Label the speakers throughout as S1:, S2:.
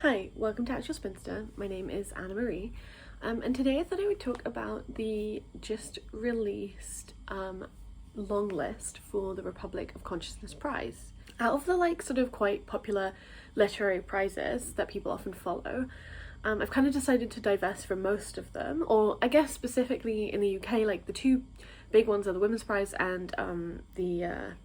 S1: Hi, welcome to Actual Spinster. My name is Anna Marie, and today I thought I would talk about the just released long list for the Republic of Consciousness Prize. Out of the sort of quite popular literary prizes that people often follow, I've kind of decided to divest from most of them, or I guess specifically in the UK, like the two big ones are the Women's Prize and the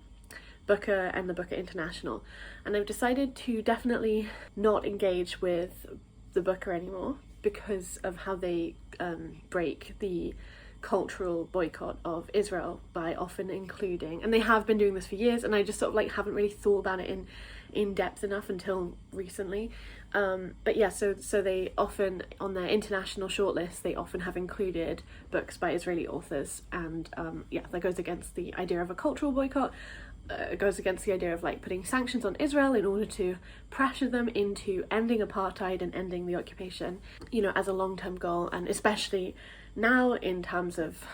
S1: Booker and the Booker International, and I've decided to definitely not engage with the Booker anymore because of how they break the cultural boycott of Israel by often including, and they have been doing this for years, and I just sort of haven't really thought about it in depth enough until recently. But yeah, so they often, on their international shortlist, they often have included books by Israeli authors, and yeah, that goes against the idea of a cultural boycott. It goes against the idea of putting sanctions on Israel in order to pressure them into ending apartheid and ending the occupation, as a long-term goal, and especially now in terms of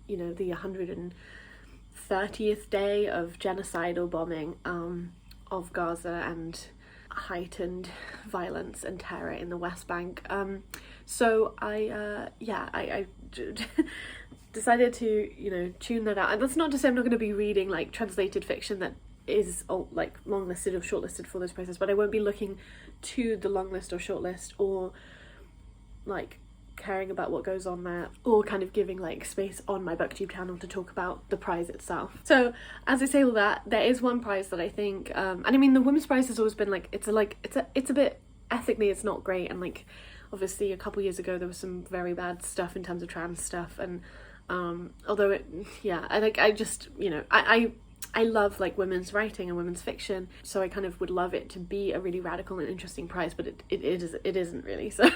S1: the 130th day of genocidal bombing of Gaza and heightened violence and terror in the West Bank. So I decided to tune that out, and that's not to say I'm not going to be reading translated fiction that is long listed or shortlisted for those prizes, but I won't be looking to the long list or shortlist or caring about what goes on there, or kind of giving space on my booktube channel to talk about the prize itself. So as I say all that, there is one prize that I think and I mean the Women's Prize has always been it's a bit ethically it's not great, and obviously a couple years ago there was some very bad stuff in terms of trans stuff, and although I love women's writing and women's fiction, so I kind of would love it to be a really radical and interesting prize, but it isn't really, so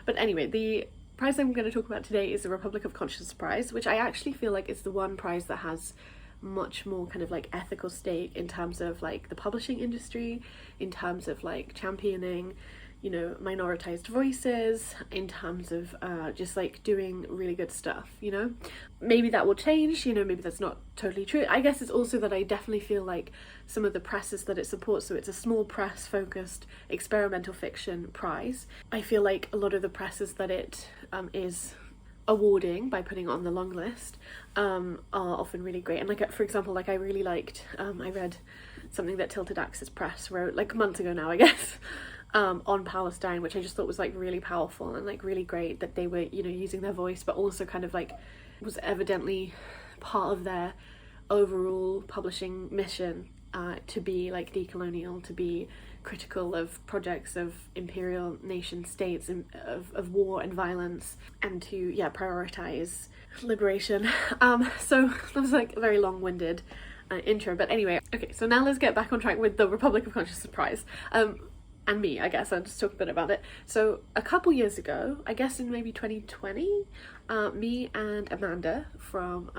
S1: but anyway, the prize I'm going to talk about today is the Republic of Consciousness Prize, which I actually feel is the one prize that has much more kind of ethical stake in terms of the publishing industry, in terms of championing minoritized voices, in terms of just doing really good stuff. Maybe that will change, maybe that's not totally true. I guess it's also that I definitely feel some of the presses that it supports, so it's a small press focused experimental fiction prize, I feel a lot of the presses that it is awarding by putting on the long list are often really great. And for example, I really liked I read something that Tilted Axis Press wrote months ago now, I guess, on Palestine, which I just thought was really powerful and really great, that they were using their voice, but also kind of was evidently part of their overall publishing mission to be decolonial, to be critical of projects of imperial nation states and of war and violence, and to prioritize liberation. So that was a very long-winded intro, but anyway, okay, so now let's get back on track with the Republic of Consciousness Prize. And me, I guess I'll just talk a bit about it. So a couple years ago, I guess in maybe 2020, me and Amanda from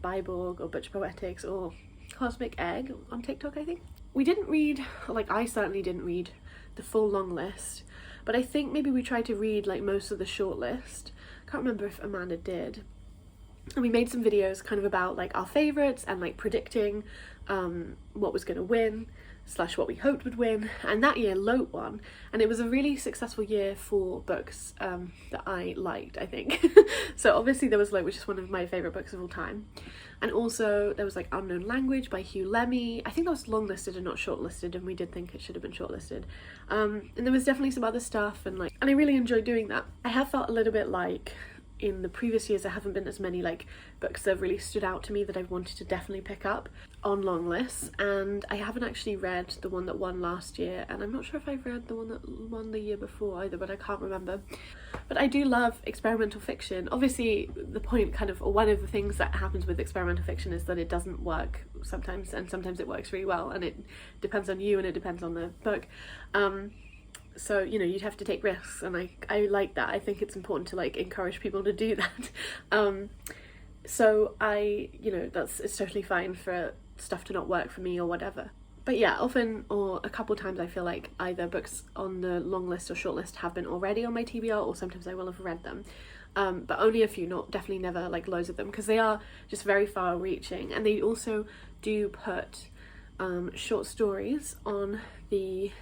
S1: Byborg or Butch Poetics or Cosmic Egg on TikTok, I think, we didn't read, I certainly didn't read the full long list, but I think maybe we tried to read most of the short list. Can't remember if Amanda did. And we made some videos kind of about our favourites and predicting what was going to win / what we hoped would win. And that year Lote won, and it was a really successful year for books that I liked, I think. So obviously there was Lote, which is one of my favourite books of all time, and also there was Unknown Language by Hugh Lemmy. I think that was longlisted and not shortlisted, and we did think it should have been shortlisted. And there was definitely some other stuff, and I really enjoyed doing that. I have felt a little bit in the previous years there haven't been as many books that have really stood out to me that I've wanted to definitely pick up on long lists, and I haven't actually read the one that won last year, and I'm not sure if I've read the one that won the year before either, but I can't remember. But I do love experimental fiction. Obviously the point or one of the things that happens with experimental fiction is that it doesn't work sometimes, and sometimes it works really well, and it depends on you and it depends on the book. So you'd have to take risks, and I like that. I think it's important to encourage people to do that. So it's totally fine for stuff to not work for me or whatever. But yeah, often, or a couple times, I feel either books on the long list or short list have been already on my TBR, or sometimes I will have read them. But only a few, definitely never loads of them, because they are just very far reaching, and they also do put short stories on the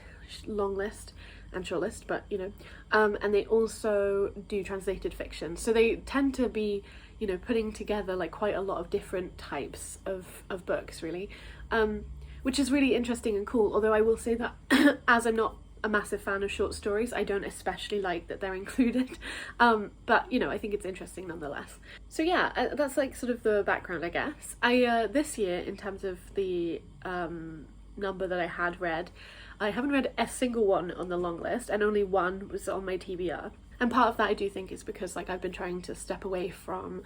S1: longlist and shortlist, but you know, and they also do translated fiction. So they tend to be, you know, putting together like quite a lot of different types of books, really, which is really interesting and cool. Although I will say that as I'm not a massive fan of short stories, I don't especially like that they're included, but you know, I think it's interesting nonetheless. So yeah, that's like sort of the background, I guess. I this year, in terms of the number that I had read, I haven't read a single one on the long list, and only one was on my TBR. And part of that I do think is because like I've been trying to step away from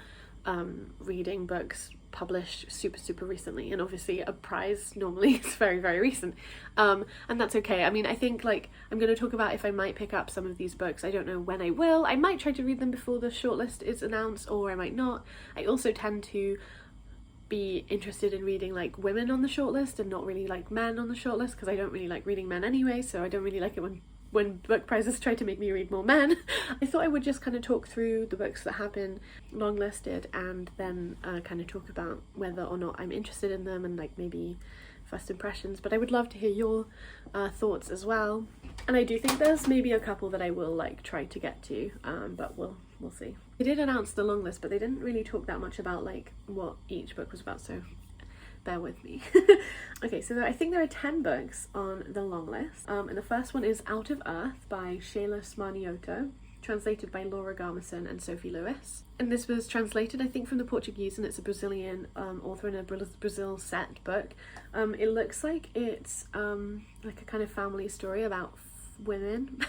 S1: reading books published super recently, and obviously a prize normally is very recent, and that's okay. I mean, I think like I'm going to talk about if I might pick up some of these books. I don't know when I will. I might try to read them before the shortlist is announced, or I might not. I also tend to be interested in reading like women on the shortlist and not really like men on the shortlist, because I don't really like reading men anyway, so I don't really like it when book prizes try to make me read more men. I thought I would just kind of talk through the books that have been longlisted, and then kind of talk about whether or not I'm interested in them, and like maybe first impressions. But I would love to hear your thoughts as well. And I do think there's maybe a couple that I will like try to get to, but we'll see. They did announce the long list, but they didn't really talk that much about like what each book was about, so bear with me. Okay, so I think there are 10 books on the long list, and the first one is Out of Earth by Shayla Smarniotto, translated by Laura Garmison and Sophie Lewis. And this was translated, I think, from the Portuguese, and it's a Brazilian author in a Brazil set book. It looks like it's like a kind of family story about women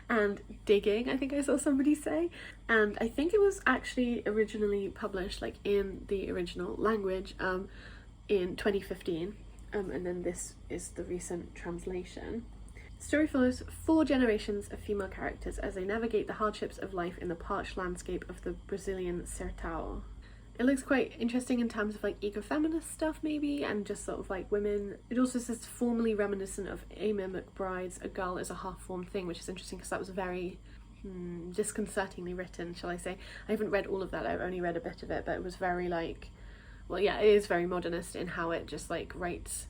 S1: and digging, I think I saw somebody say, and I think it was actually originally published like in the original language in 2015, and then this is the recent translation. The story follows 4 generations of female characters as they navigate the hardships of life in the parched landscape of the Brazilian Sertão. It looks quite interesting in terms of like ecofeminist stuff maybe, and just sort of like women. It also says formally reminiscent of Amy McBride's A Girl is a Half-Formed Thing, which is interesting because that was very disconcertingly written, shall I say. I haven't read all of that, I've only read a bit of it, but it was very like, well yeah, it is very modernist in how it just like writes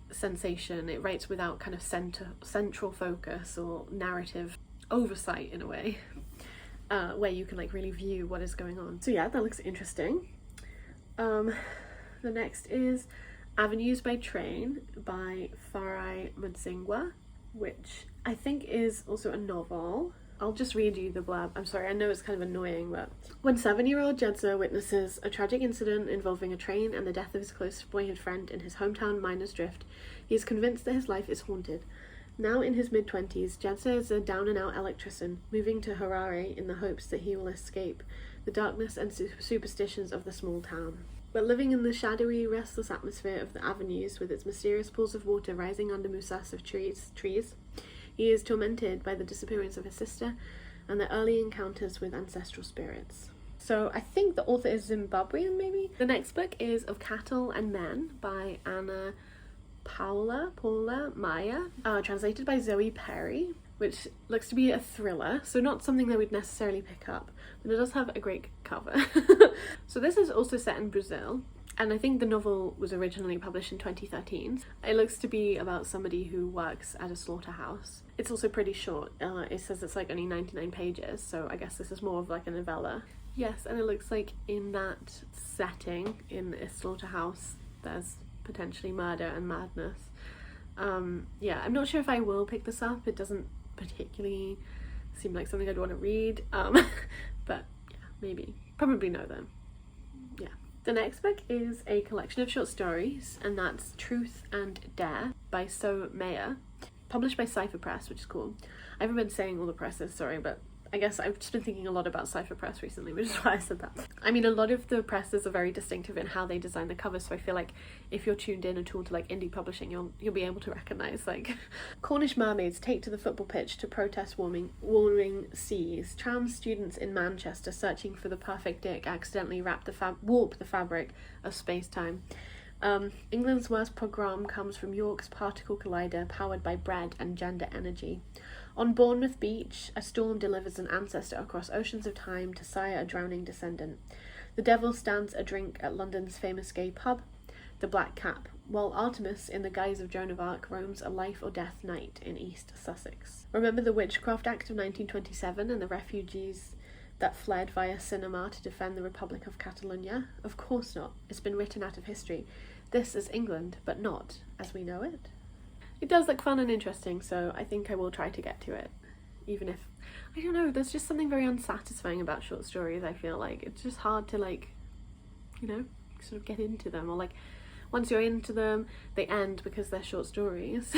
S1: sensation. It writes without kind of central focus or narrative oversight in a way. Where you can like really view what is going on. So yeah, that looks interesting. The next is Avenues by Train by Farai Mudzingwa, which I think is also a novel. I'll just read you the blurb. I'm sorry, I know it's kind of annoying, but when 7-year-old Jedza witnesses a tragic incident involving a train and the death of his close boyhood friend in his hometown Miners Drift, he is convinced that his life is haunted. Now in his mid-20s, Jedza is a down-and-out electrician, moving to Harare in the hopes that he will escape the darkness and superstitions of the small town. But living in the shadowy, restless atmosphere of the avenues, with its mysterious pools of water rising under mousas of trees, he is tormented by the disappearance of his sister and the early encounters with ancestral spirits. So I think the author is Zimbabwean, maybe? The next book is Of Cattle and Men by Anna Paula Maya, translated by Zoe Perry, which looks to be a thriller, so not something that we'd necessarily pick up, but it does have a great cover. So this is also set in Brazil, and I think the novel was originally published in 2013. It looks to be about somebody who works at a slaughterhouse. It's also pretty short. It says it's like only 99 pages, so I guess this is more of like a novella. Yes, and it looks like in that setting, in a slaughterhouse, there's potentially murder and madness. Yeah, I'm not sure if I will pick this up. It doesn't particularly seem like something I'd want to read, but yeah, maybe. Probably no though. Yeah. The next book is a collection of short stories, and that's Truth and Dare by So Meyer, published by Cypher Press, which is cool. I haven't been saying all the presses, sorry, but I guess I've just been thinking a lot about Cypher Press recently, which is why I said that. I mean, a lot of the presses are very distinctive in how they design the covers, so I feel like if you're tuned in at all to like indie publishing, you'll be able to recognise like Cornish mermaids take to the football pitch to protest warming seas. Trans students in Manchester searching for the perfect dick accidentally warp the fabric of space-time. England's worst pogrom comes from York's particle collider powered by bread and gender energy. On Bournemouth Beach, a storm delivers an ancestor across oceans of time to sire a drowning descendant. The devil stands a drink at London's famous gay pub. The Black Cap, while Artemis, in the guise of Joan of Arc, roams a life or death night in East Sussex. Remember the Witchcraft Act of 1927 and the refugees that fled via cinema to defend the Republic of Catalonia? Of course not. It's been written out of history. This is England, but not as we know it. It does look fun and interesting, so I think I will try to get to it. Even if, I don't know, there's just something very unsatisfying about short stories, I feel like. It's just hard to, like, you know, sort of get into them, or like, once you're into them, they end because they're short stories.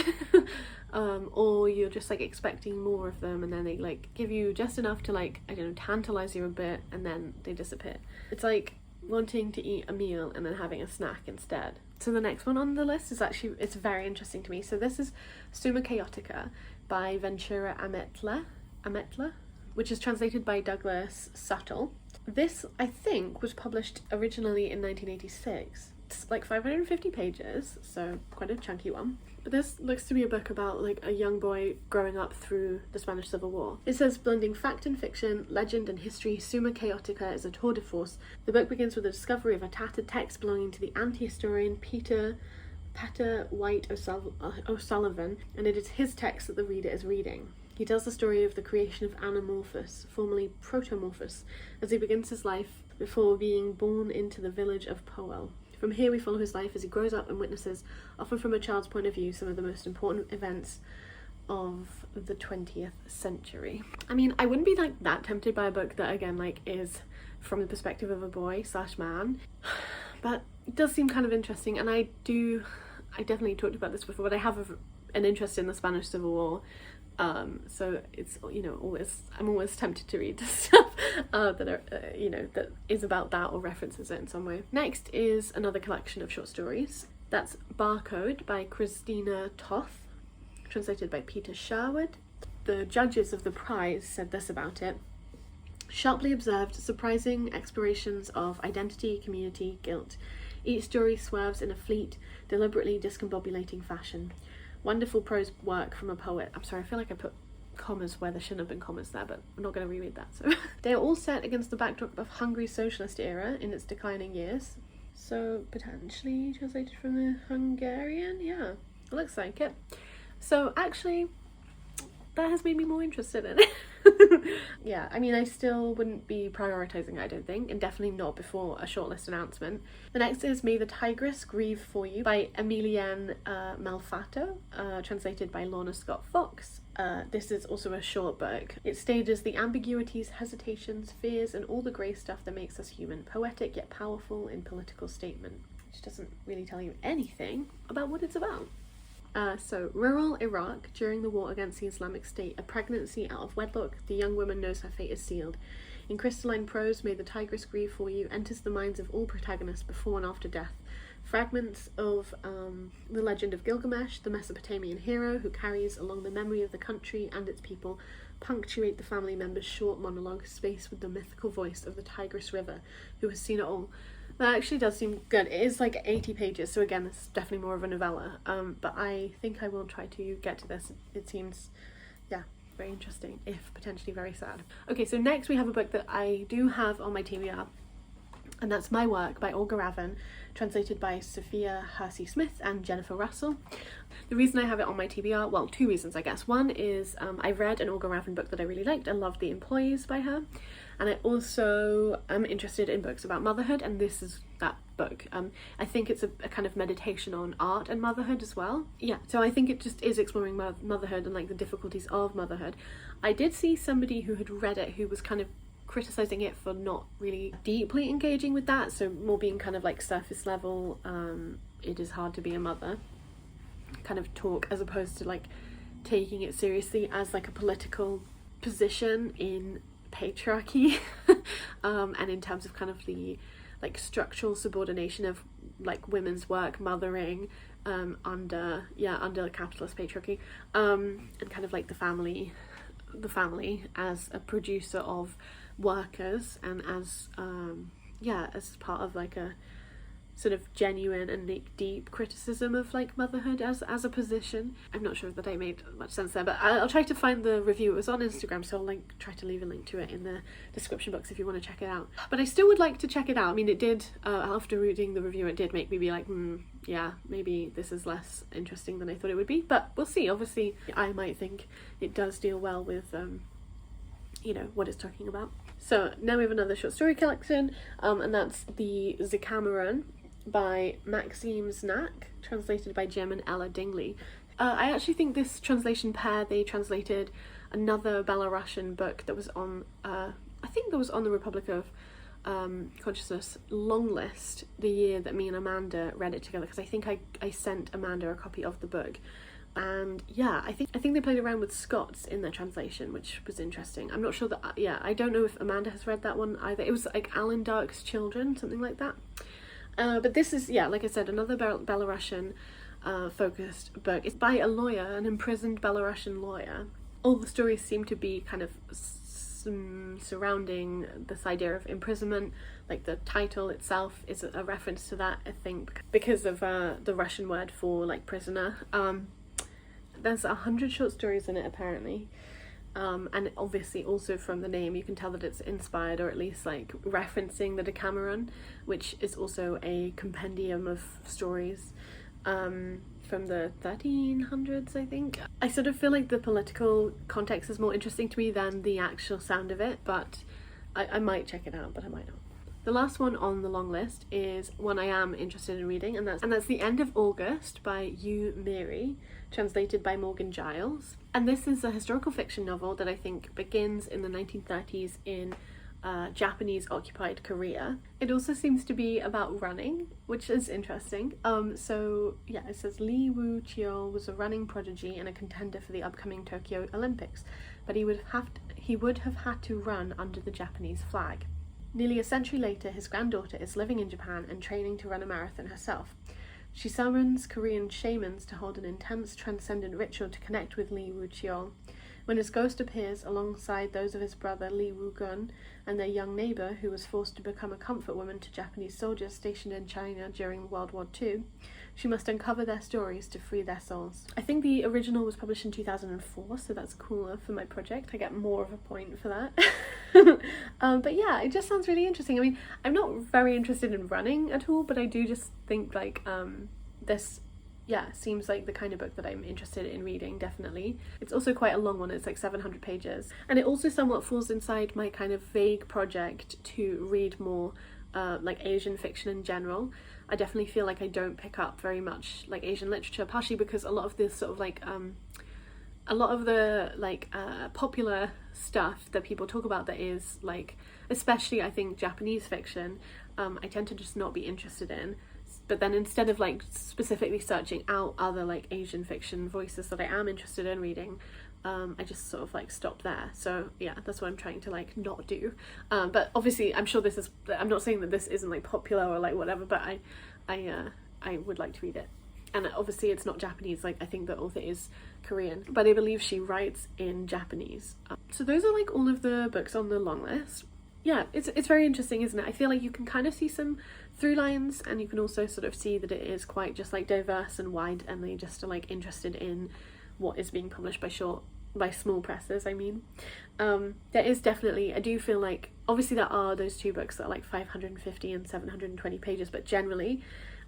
S1: Or you're just like expecting more of them, and then they like give you just enough to, like, I don't know, tantalize you a bit, and then they disappear. It's like wanting to eat a meal and then having a snack instead. So the next one on the list is actually, it's very interesting to me. So this is Summa Chaotica by Ventura Ametla, which is translated by Douglas Suttle. This, I think, was published originally in 1986. It's like 550 pages, so quite a chunky one. But this looks to be a book about like a young boy growing up through the Spanish Civil War. It says, blending fact and fiction, legend and history, Summa Chaotica is a tour de force. The book begins with the discovery of a tattered text belonging to the anti-historian Pater White O'Sullivan, and it is his text that the reader is reading. He tells the story of the creation of Anamorphous, formerly Protomorphous, as he begins his life before being born into the village of Powell. From here we follow his life as he grows up and witnesses, often from a child's point of view, some of the most important events of the 20th century. I mean, I wouldn't be like that tempted by a book that, again, like is from the perspective of a boy / man, but it does seem kind of interesting. And I definitely talked about this before, but I have an interest in the Spanish Civil War. So it's, you know, I'm always tempted to read stuff that are, that is about that or references it in some way. Next is another collection of short stories. That's Barcode by Christina Toth, translated by Peter Sherwood. The judges of the prize said this about it: sharply observed, surprising explorations of identity, community, guilt. Each story swerves in a fleet, deliberately discombobulating fashion. Wonderful prose work from a poet. I'm sorry, I feel like I put commas where there shouldn't have been commas there, but I'm not going to reread that. So they are all set against the backdrop of Hungary's socialist era in its declining years. So potentially translated from the Hungarian? Yeah, it looks like it. So actually, that has made me more interested in it. Yeah, I mean, I still wouldn't be prioritising, I don't think, and definitely not before a shortlist announcement. The next is May the Tigress Grieve For You by Emilienne Malfato, translated by Lorna Scott Fox. This is also a short book. It stages the ambiguities, hesitations, fears, and all the grey stuff that makes us human, poetic yet powerful in political statement, which doesn't really tell you anything about what it's about. So, rural Iraq, during the war against the Islamic State, a pregnancy out of wedlock, the young woman knows her fate is sealed. In crystalline prose, May the Tigress Grieve For You enters the minds of all protagonists before and after death. Fragments of the legend of Gilgamesh, the Mesopotamian hero who carries along the memory of the country and its people, punctuate the family member's short monologue, spaced with the mythical voice of the Tigris River, who has seen it all. That actually does seem good. It is like 80 pages, so again, it's definitely more of a novella. But I think I will try to get to this. It seems, yeah, very interesting, if potentially very sad. Okay, so next we have a book that I do have on my TBR, and that's My Work by Olga Ravin, translated by Sophia Hersey-Smith and Jennifer Russell. The reason I have it on my TBR, well, two reasons, I guess. One is I read an Olga Ravin book that I really liked. I loved The Employees by her. And I also am interested in books about motherhood, and this is that book. I think it's a kind of meditation on art and motherhood as well. Yeah, so I think it just is exploring motherhood and like the difficulties of motherhood. I did see somebody who had read it who was kind of criticizing it for not really deeply engaging with that, so more being kind of like surface level, it is hard to be a mother kind of talk, as opposed to like taking it seriously as like a political position in patriarchy and in terms of kind of the like structural subordination of like women's work, mothering, under capitalist patriarchy, and kind of like the family as a producer of workers, and as as part of like a sort of genuine and deep criticism of like motherhood as a position. I'm not sure that I made much sense there, but I'll try to find the review. It was on Instagram, so I'll try to leave a link to it in the description box if you want to check it out. But I still would like to check it out. I mean, it did, after reading the review, it did make me be like, yeah, maybe this is less interesting than I thought it would be, but we'll see. Obviously, I might think it does deal well with, what it's talking about. So now we have another short story collection, and that's the Zikameron by Maxime Znak, translated by Jim and Ella Dingley. I actually think this translation pair, they translated another Belarusian book that was on, I think that was on the Republic of Consciousness longlist the year that me and Amanda read it together, because I think I sent Amanda a copy of the book. And yeah, I think they played around with Scots in their translation, which was interesting. I'm not sure that, I don't know if Amanda has read that one either. It was like Alan Dark's Children, something like that. But this is, like I said, another Belarusian focused book. It's by a lawyer, an imprisoned Belarusian lawyer. All the stories seem to be kind of surrounding this idea of imprisonment. Like the title itself is a reference to that, I think, because of the Russian word for like prisoner. There's 100 short stories in it apparently, and obviously also from the name you can tell that it's inspired, or at least like referencing the Decameron, which is also a compendium of stories from the 1300s, I think. I sort of feel like the political context is more interesting to me than the actual sound of it, but I might check it out, but I might not. The last one on the long list is one I am interested in reading, and that's The End of August by Yu Miri, translated by Morgan Giles. And this is a historical fiction novel that I think begins in the 1930s in Japanese occupied Korea. It also seems to be about running, which is interesting. So yeah, it says Lee Woo-cheol was a running prodigy and a contender for the upcoming Tokyo Olympics, but he would have had to run under the Japanese flag. Nearly a century later, his granddaughter is living in Japan and training to run a marathon herself. She summons Korean shamans to hold an intense, transcendent ritual to connect with Lee Woo-cheol. When his ghost appears alongside those of his brother Lee Woo-gun and their young neighbour, who was forced to become a comfort woman to Japanese soldiers stationed in China during World War II, she must uncover their stories to free their souls. I think the original was published in 2004, so that's cooler for my project. I get more of a point for that. But yeah, it just sounds really interesting. I mean, I'm not very interested in running at all, but I do just think like this seems like the kind of book that I'm interested in reading, definitely. It's also quite a long one, it's like 700 pages. And it also somewhat falls inside my kind of vague project to read more like Asian fiction in general. I definitely feel like I don't pick up very much like Asian literature, partially because a lot of this sort of like popular stuff that people talk about that is like, especially I think Japanese fiction, I tend to just not be interested in. But then instead of like specifically searching out other like Asian fiction voices that I am interested in reading, I just sort of like stop there. So yeah, that's what I'm trying to like not do. But obviously I'm sure this is, I'm not saying that this isn't like popular or like whatever, but I would like to read it. And obviously it's not Japanese, like I think the author is Korean, but I believe she writes in Japanese. So those are like all of the books on the long list. Yeah, it's very interesting, isn't it? I feel like you can kind of see some through lines, and you can also sort of see that it is quite just like diverse and wide, and they just are like interested in what is being published by small presses, I mean. There is definitely, I do feel like, obviously there are those two books that are like 550 and 720 pages, but generally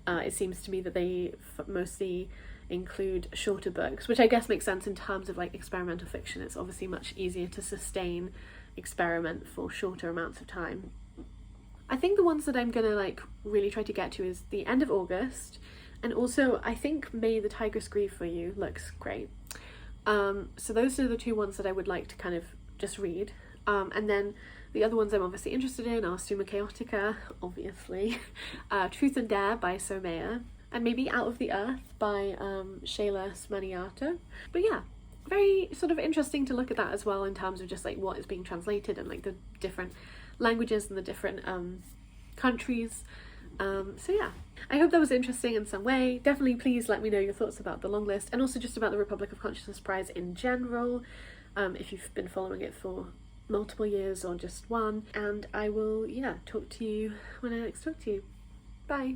S1: it seems to me that they mostly include shorter books, which I guess makes sense in terms of like experimental fiction. It's obviously much easier to sustain experiment for shorter amounts of time. I think the ones that I'm gonna like really try to get to is The End of August, and also I think May the Tigress Grieve for You looks great. So those are the two ones that I would like to kind of just read. And then the other ones I'm obviously interested in are Summa Chaotica, obviously, Truth and Dare by Somaya, and maybe Out of the Earth by Shayla Smaniata. But yeah, very sort of interesting to look at that as well in terms of just like what is being translated and like the different languages and the different countries. So yeah, I hope that was interesting in some way. Definitely please let me know your thoughts about the long list, and also just about the Republic of Consciousness Prize in general, if you've been following it for multiple years or just one. And I will talk to you when I next talk to you. Bye.